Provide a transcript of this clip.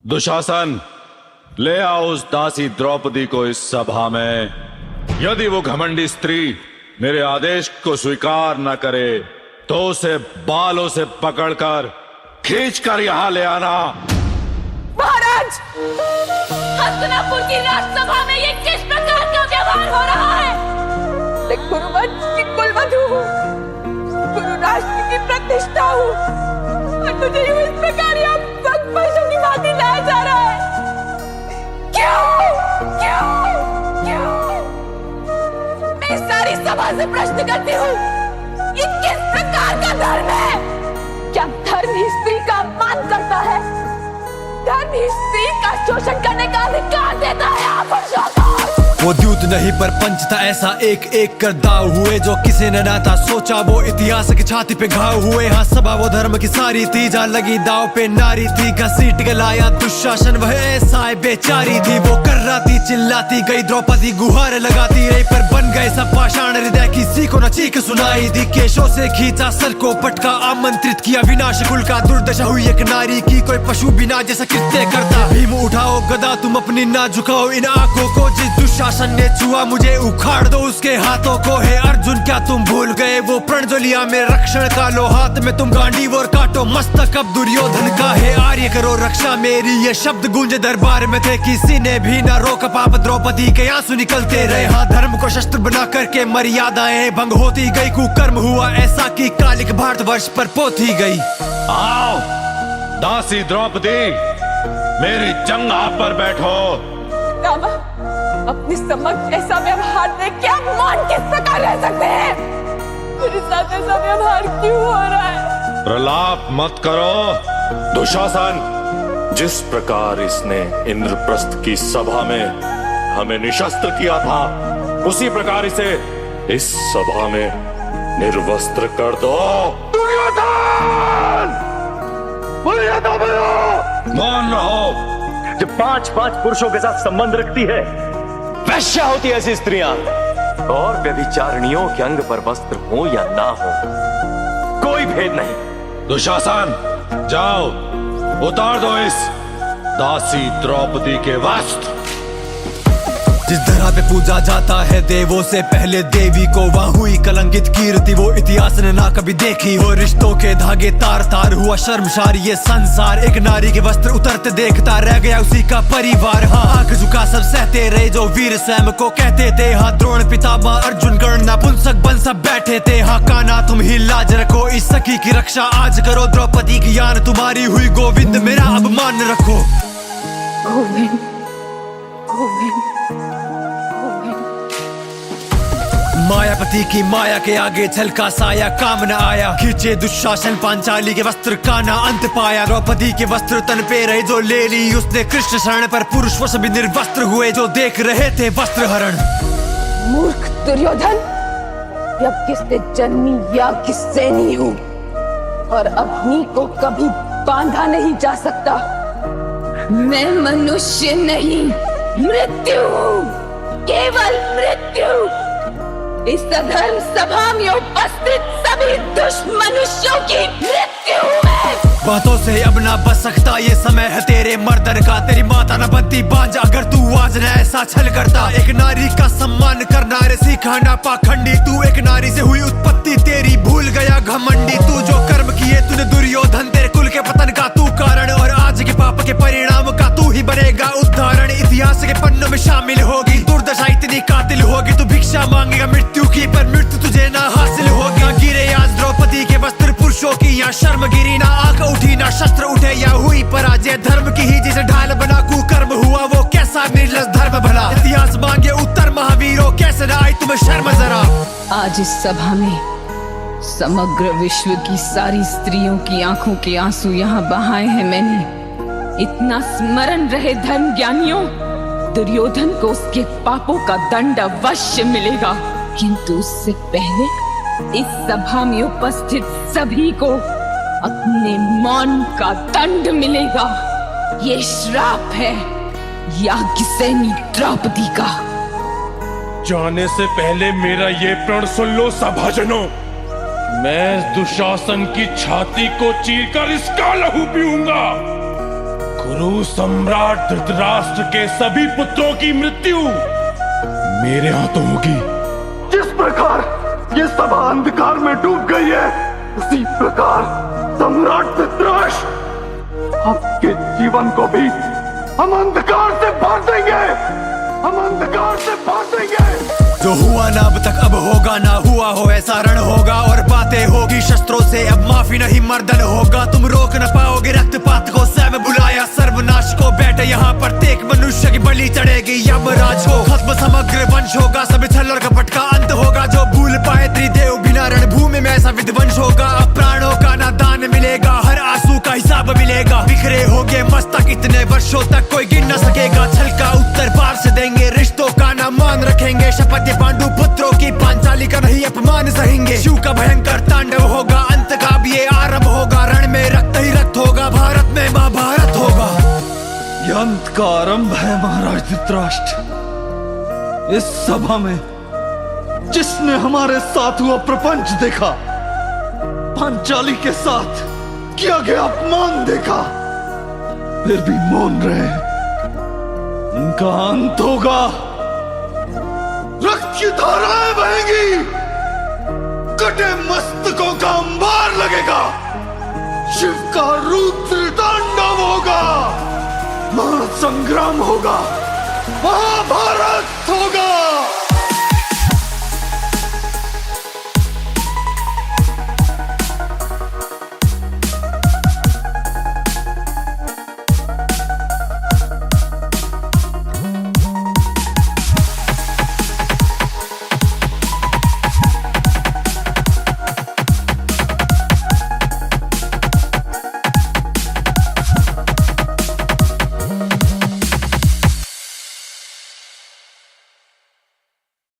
दुशासन, ले आओ उस दासी द्रौपदी को इस सभा में। यदि वो घमंडी स्त्री मेरे आदेश को स्वीकार न करे तो उसे बालों से पकड़कर खींचकर यहां ले आना। महाराज, हस्तिनापुर की राजसभा में ये किस प्रकार का व्यवहार हो रहा है? मैं गुरुवंश की कुलवधू हूँ, गुरु राष्ट्र की प्रतिष्ठा हूँ, और मुझे यूं इस प्रकार यहाँ पशु की भांति लाया जा रहा है। क्यों? क्यों? क्यों? मैं सारी सभा से प्रश्न करती हूँ, ये किस प्रकार का धर्म है? क्या धर्म ही स्त्री का अपमान करता है? धर्म ही स्त्री का शोषण करने का अधिकार देता है? आप वो द्यूत नहीं पर पंच था ऐसा, एक एक कर दाव हुए जो किसी ने ना था सोचा। वो इतिहास की छाती पे घाव हुए। हाँ, सभा वो धर्म की सारी थी, जहाँ लगी दाव पे नारी थी। घसीट गलाया दुशासन, वह ऐसा बेचारी थी। वो कर्राती चिल्लाती गई, द्रौपदी गुहार लगाती रही, पर बन गए सब पाषाण हृदय। किसी को न चीख सुनाई दी, केशों से खींचा सर को पटका, आमंत्रित किया विनाश कुल का। दुर्दशा हुई एक नारी की, कोई पशु बिना जैसा कृत्य करता। भीम उठाओ गदा, तुम अपनी ना झुकाओ इन आंखों को। जिस दुशासन ने छुआ मुझे, उखाड़ दो उसके हाथों को। हे अर्जुन, क्या तुम भूल गए वो प्रण जो लिया मेरे रक्षण का? लो हाथ में तुम गांडीव और काटो मस्तक अब दुर्योधन का। हे आर्य, करो रक्षा मेरी। ये शब्द गूंजे दरबार में थे, किसी ने भी न रोका। पाप द्रौपदी के आंसू निकलते रहे। हाँ, धर्म को शस्त्र बना करके मर्यादाएं भंग होती गई। कुकर्म हुआ ऐसा कि कालिक भारतवर्ष पर पोती गई। आओ दासी द्रौपदी, मेरी जंघा पर बैठो। रामा, अपनी समक्ष ऐसा व्यवहार देख के आप मान किस प्रकार रह सकते हैं? मेरे साथ ऐसा व्यवहार क्यों हो रहा है? प्रलाप मत करो दुशासन। जिस प्रकार इसने इंद्रप्रस्थ की सभा में हमें निशस्त्र किया था, उसी प्रकार इसे इस सभा में निर्वस्त्र कर दो। दुर्योधन! मौन रहो। जो 5-5 पुरुषों के साथ संबंध रखती है, वैश्या होती है ऐसी स्त्रियां। और व्यभिचारिणियों के अंग पर वस्त्र हो या ना हो, कोई भेद नहीं। दुशासन, जाओ उतार दो इस दासी द्रौपदी के वस्त्र। जिस धरा पे पूजा जाता है देवों से पहले देवी को, वहाँ हुई कलंकित कीर्ति वो इतिहास ने ना कभी देखी हो। रिश्तों के धागे तार तार हुआ शर्मसार ये संसार। एक नारी के वस्त्र उतरते देखता रह गया उसी का परिवार। हाँ, आंख झुका सब सहते रहे जो वीर स्वयं को कहते थे। हाँ, द्रोण पितामह अर्जुन कर्ण नपुंसक बन सब बैठे थे। हाँ, कान्हा तुम ही लाज रखो, इस सखी की रक्षा आज करो। द्रौपदी की यान तुम्हारी हुई, गोविंद मेरा अपमान रखो। गोविंद, गोविंद, मायापति की माया के आगे छलका साया काम न आया। खींचे दुशासन पांचाली के वस्त्र का ना अंत पाया। द्रौपदी के वस्त्र तन पे रहे जो ले ली उसने कृष्ण शरण पर। पुरुष वो सभी निर्वस्त्र हुए जो देख रहे थे वस्त्र हरण। मूर्ख दुर्योधन, जब किसने जन्मी या किससे नहीं हूँ, और अग्नि को कभी बांधा नहीं जा सकता। मैं मनुष्य नहीं, मृत्यु हूँ, केवल मृत्यु। इस अधर्म सभा में उपस्थित सभी दुष्मनुष्यों की मृत्यु है। बातों से अब ना बच सकता, ये समय है तेरे मर्दन का। तेरी माता न बनती बांझ अगर तू आज न ऐसा छल करता। एक नारी का सम्मान करना रे सीखा ना पाखंडी। तू एक नारी से हुई उत्पत्ति, तेरी भूल गया घमंडी। तू जो कर्म किए तूने दुर्योधन, तेरे कुल के पतन का तू कारण। और आज के पाप के परिणाम का तू ही बनेगा उदाहरण। इतिहास के पन्नों में शामिल होगी दुर्दशा, इतनी कातिल होगी। तू भिक्षा मांगेगा मृत्यु की, पर मृत्यु तुझे ना हासिल होगी। गिरे आज द्रौपदी के वस्त्र पुरुषों की, यहाँ शर्म गिरी ना आंख उठी ना शस्त्र उठे। या हुई पराजय धर्म की ही, जिसे ढाल बना कुकर्म हुआ वो कैसा निर्लज धर्म भला। इतिहास मांगे उत्तर महावीरों, कैसे ना आई तुम्हें शर्म जरा। आज इस सभा में समग्र विश्व की सारी स्त्रियों की आंखों के आंसू यहाँ बहाए हैं मैंने। इतना स्मरण रहे धर्म ज्ञानियों, दुर्योधन को उसके पापों का दंड अवश्य मिलेगा। किंतु उससे पहले इस सभा में उपस्थित सभी को अपने मौन का दंड मिलेगा। ये श्राप है याज्ञसेनी द्रौपदी का। जाने से पहले मेरा ये प्रण सुन लो सभाजनों। मैं दुशासन की छाती को चीरकर इसका लहू पीऊंगा। गुरु सम्राट धृतराष्ट्र के सभी पुत्रों की मृत्यु मेरे हाथों होगी। जिस प्रकार ये सभा अंधकार में डूब गई है, उसी प्रकार सम्राट धृतराष्ट्र आपके जीवन को भी हम अंधकार से भर देंगे, हम अंधकार से भर देंगे। जो हुआ ना अब तक अब होगा, ना हुआ हो ऐसा रण होगा, और बातें होगी शस्त्रों से अब माफी नहीं मर्दन होगा। तुम रोक न पाओगे रक्तपात को, स्वयं बुलाया सर्वनाश को। बैठे यहाँ प्रत्येक मनुष्य की बलि चढ़ेगी यमराज को। खत्म समग्र वंश होगा, सब छल और कपट का अंत होगा। जो भूल पाए त्रिदेव बिना रणभूमि में ऐसा विध्वंस होगा। अब प्राणों का ना दान मिलेगा, हर आंसू का हिसाब मिलेगा। बिखरे होगे मस्तक इतने वर्षों तक कोई गिन न सकेगा। छल का उत्तर पार से देंगे, रिश्तों का ना मान रखेंगे। शपथ पांडु पुत्रों की पांचाली का नहीं अपमान सहेंगे। शिव का भयंकर तांडव होगा, अंत का भी ये आरंभ होगा। रण में रक्त ही रक्त होगा, भारत में महाभारत होगा। ये अंत का आरंभ है महाराज धृतराष्ट्र। इस सभा में जिसने हमारे साथ हुआ प्रपंच देखा, पांचाली के साथ किया गया अपमान देखा, फिर भी मौन रहे, उनका अंत होगा। रक्त की धाराएं बहेंगी, कटे मस्तकों का अंबार लगेगा। शिव का रुद्र तांडव होगा, महासंग्राम होगा, महाभारत होगा।